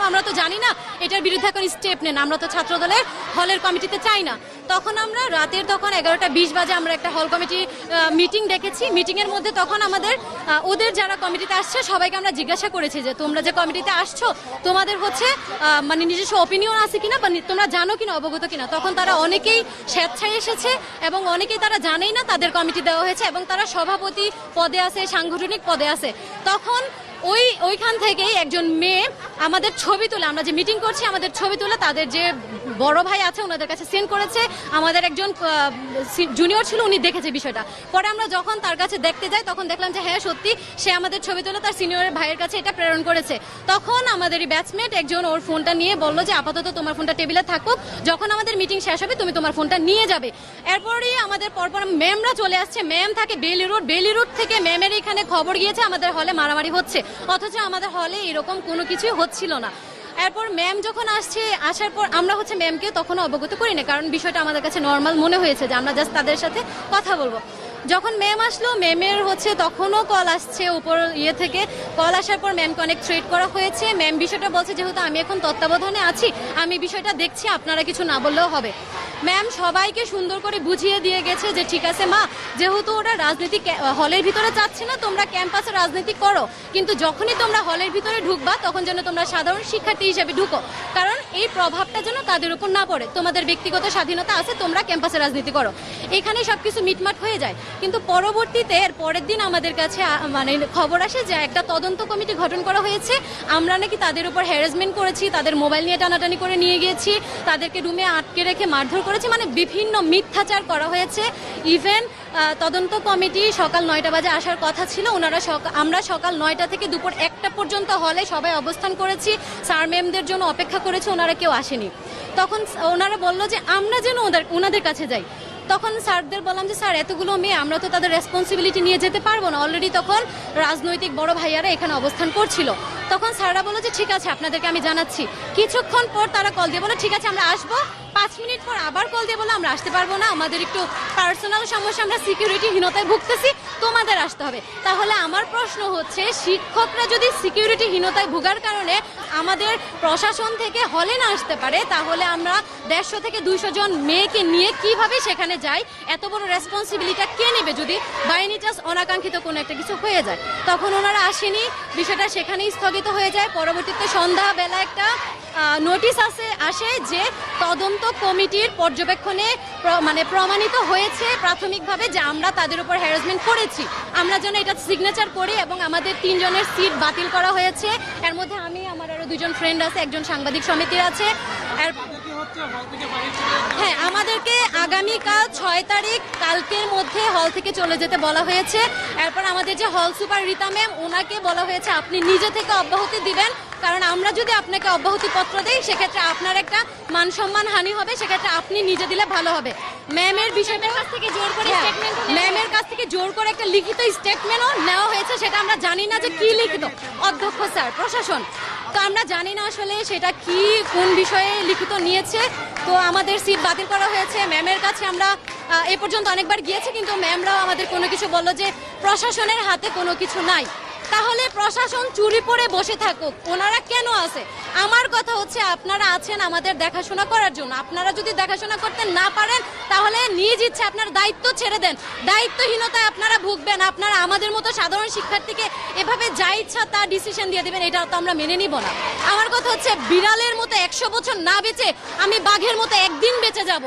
আমরা তো জানি না, এটার বিরুদ্ধে এখন স্টেপ নেন, আমরা তো ছাত্র দলের হলের কমিটিতে চাই না। তখন আমরা রাতের 11টা 20 বাজে আমরা একটা হল কমিটি মিটিং ডেকেছি। মিটিং এর মধ্যে তখন আমাদের ওদের যারা কমিটিতে আসছে সবাইকে আমরা জিজ্ঞাসা করেছি যে তোমরা যে কমিটিতে আসছো তোমাদের হচ্ছে মানে নিজস্ব অপিনিয়ন আছে কিনা বা তোমরা জানো কিনা, অবগত কিনা। তখন তারা অনেকেই স্বেচ্ছায় এসেছে এবং অনেকেই তারা জানেই না তাদের কমিটি দেওয়া হয়েছে এবং তারা সভাপতি পদে আছে, সাংগঠনিক পদে আছে। তখন ওইখান থেকেই একজন মেয়ে আমাদের ছবি তুলে, আমরা যে মিটিং করছি আমাদের ছবি তুলে তাদের যে বড় ভাই আছে ওনাদের কাছে সেন্ড করেছে। আমাদের একজন জুনিয়র ছিল, উনি দেখেছে বিষয়টা। পরে আমরা যখন তার কাছে দেখতে যাই তখন দেখলাম যে হ্যাঁ সত্যি সে আমাদের ছবি তুলে তার সিনিয়র ভাইয়ের কাছে এটা প্রেরণ করেছে। তখন আমাদেরই ব্যাচমেট একজন ওর ফোনটা নিয়ে বললো যে আপাতত তোমার ফোনটা টেবিলে থাকুক, যখন আমাদের মিটিং শেষ হবে তুমি তোমার ফোনটা নিয়ে যাবে। এরপরই আমাদের পরপর ম্যামরা চলে আসছে। ম্যাম থাকে বেলি রোড থেকে ম্যামের এখানে খবর গিয়েছে আমাদের হলে মারামারি হচ্ছে, অথচ আমাদের হলে এরকম কোনো কিছুই হচ্ছিল না। এরপর ম্যাম যখন আসার পর আমরা হচ্ছে ম্যামকে তখনও অবগত করি না, কারণ বিষয়টা আমাদের কাছে নর্মাল মনে হয়েছে যে আমরা জাস্ট তাদের সাথে কথা বলবো। যখন ম্যাম আসলো, ম্যামের হচ্ছে তখনও কল আসছে উপর থেকে। কল আসার পর ম্যামকে অনেক থ্রেট করা হয়েছে। ম্যাম বিষয়টা বলছে যেহেতু আমি এখন তত্ত্বাবধানে আছি আমি বিষয়টা দেখছি, আপনারা কিছু না বললেও হবে। ম্যাম সবাইকে সুন্দর করে বুঝিয়ে দিয়ে গেছে যে ঠিক আছে মা, যেহেতু ওরা রাজনীতি হলের ভিতরে চাচ্ছে না তোমরা ক্যাম্পাসে রাজনীতি করো, কিন্তু যখনই তোমরা হলের ভিতরে ঢুকবা তখন যেন তোমরা সাধারণ শিক্ষার্থী হিসেবে ঢুকো, কারণ এই প্রভাবটা যেন তাদের উপর না পড়ে। তোমাদের ব্যক্তিগত স্বাধীনতা আছে, তোমরা ক্যাম্পাসে রাজনীতি করো। এখানে সবকিছু মিটমাট হয়ে যায়। কিন্তু পরবর্তীতে এর পরের দিন আমাদের কাছে মানে খবর আসে যে একটা তদন্ত কমিটি গঠন করা হয়েছে। আমরা নাকি তাদের উপর হ্যারাসমেন্ট করেছি, তাদের মোবাইল নিয়ে টানাটানি করে নিয়ে গিয়েছি, তাদেরকে রুমে আটকে রেখে মারধর করেছি, মানে বিভিন্ন মিথ্যাচার করা হয়েছে। ইভেন তদন্ত কমিটি সকাল 9টা বাজে আসার কথা ছিল, আমরা সকাল 9টা থেকে দুপুর 1টা পর্যন্ত হলে সবাই অবস্থান করেছি, স্যার ম্যামদের জন্য অপেক্ষা করেছি, ওনারা কেউ আসেনি। তখন ওনারা বলল যে আমরা যেন ওনাদের কাছে যাই। তখন স্যারদের বললাম যে স্যার এতগুলো মেয়ে আমরা তো তাদের রেসপন্সিবিলিটি নিয়ে যেতে পারবো না, অলরেডি তখন রাজনৈতিক বড় ভাইয়ারা এখানে অবস্থান করছিল। তখন স্যাররা বললো যে ঠিক আছে আপনাদেরকে আমি জানাচ্ছি। কিছুক্ষণ পর তারা কল দিয়ে বলো ঠিক আছে আমরা আসবো। 5 মিনিট পর আবার কল দিয়ে বলো আমরা আসতে পারবো না, আমাদের একটু পার্সোনাল সমস্যা, আমরা সিকিউরিটিহীনতায় ভুগতেছি, তোমাদের আসতে হবে। তাহলে আমার প্রশ্ন হচ্ছে শিক্ষকরা যদি সিকিউরিটিহীনতায় ভোগার কারণে আমাদের প্রশাসন থেকে হলে না আসতে পারে, তাহলে আমরা 150 থেকে 200 জন মেয়েকে নিয়ে কিভাবে সেখানে যাই? এত বড় রেসপন্সিবিলিটিটা কে নেবে যদি বাই এনি চান্স অনাকাঙ্ক্ষিত কোনো একটা কিছু হয়ে যায়? তখন ওনারা আসেনি, বিষয়টা সেখানেই স্থগিত হয়ে যায়। পরবর্তীতে সন্ধ্যাবেলা একটা নোটিশ আসে যে তদন্ত কমিটির পর্যবেক্ষণে মানে প্রমাণিত হয়েছে প্রাথমিকভাবে যে আমরা তাদের উপর হ্যারাসমেন্ট করেছি, আমরা যেন এটা সিগনেচার করি এবং আমাদের 3 জনের সিট বাতিল করা হয়েছে। এর মধ্যে আমি, আমার আরো 2 জন ফ্রেন্ড আছে, একজন সাংবাদিক সমিতির আছে। হ্যাঁ, আমাদেরকে আগামীকাল 6 তারিখ কালকের মধ্যে হল থেকে চলে যেতে বলা হয়েছে। এরপর আমাদের যে হল সুপার রীতা ম্যাম, ওনাকে বলা হয়েছে আপনি নিজে থেকে অব্যাহতি দিবেন, কারণ আমরা যদি আপনাকে অব্যাহতি পত্র দেই সেক্ষেত্রে আপনার একটা মান সম্মান হানি হবে, সেক্ষেত্রে আপনি নিজে দিলে ভালো হবে। ম্যামের বিষয়টার কাছ থেকে জোর করে ম্যামের কাছ থেকে জোর করে একটা লিখিত স্টেটমেন্টও নেওয়া হয়েছে, সেটা আমরা জানি না যে কি লিখিত। অধ্যক্ষ স্যার, প্রশাসন, তো আমরা জানি না আসলে সেটা কি কোন বিষয়ে লিখিত নিয়েছে। তো আমাদের সিট বাতিল করা হয়েছে। ম্যামের কাছে আমরা এ পর্যন্ত অনেকবার গিয়েছি, কিন্তু ম্যামরাও আমাদের কোনো কিছু বললো যে প্রশাসনের হাতে কোনো কিছু নাই। তাহলে প্রশাসন চুরি পড়ে বসে থাকুক, ওনারা কেন আছে? আমার কথা হচ্ছে আপনারা আছেন আমাদের দেখাশোনা করার জন্য, আপনারা যদি দেখাশোনা করতে না পারেন তাহলে নিজ ইচ্ছে আপনার দায়িত্ব ছেড়ে দেন। দায়িত্বহীনতায় আপনারা ভুগবেন, আপনারা আমাদের মতো সাধারণ শিক্ষার্থীকে এভাবে যা ইচ্ছা তা ডিসিশন দিয়ে দেবেন, এটা তো আমরা মেনে নিব না। আমার কথা হচ্ছে বিড়ালের মতো 100 বছর না বেঁচে আমি বাঘের মতো একদিন বেঁচে যাব।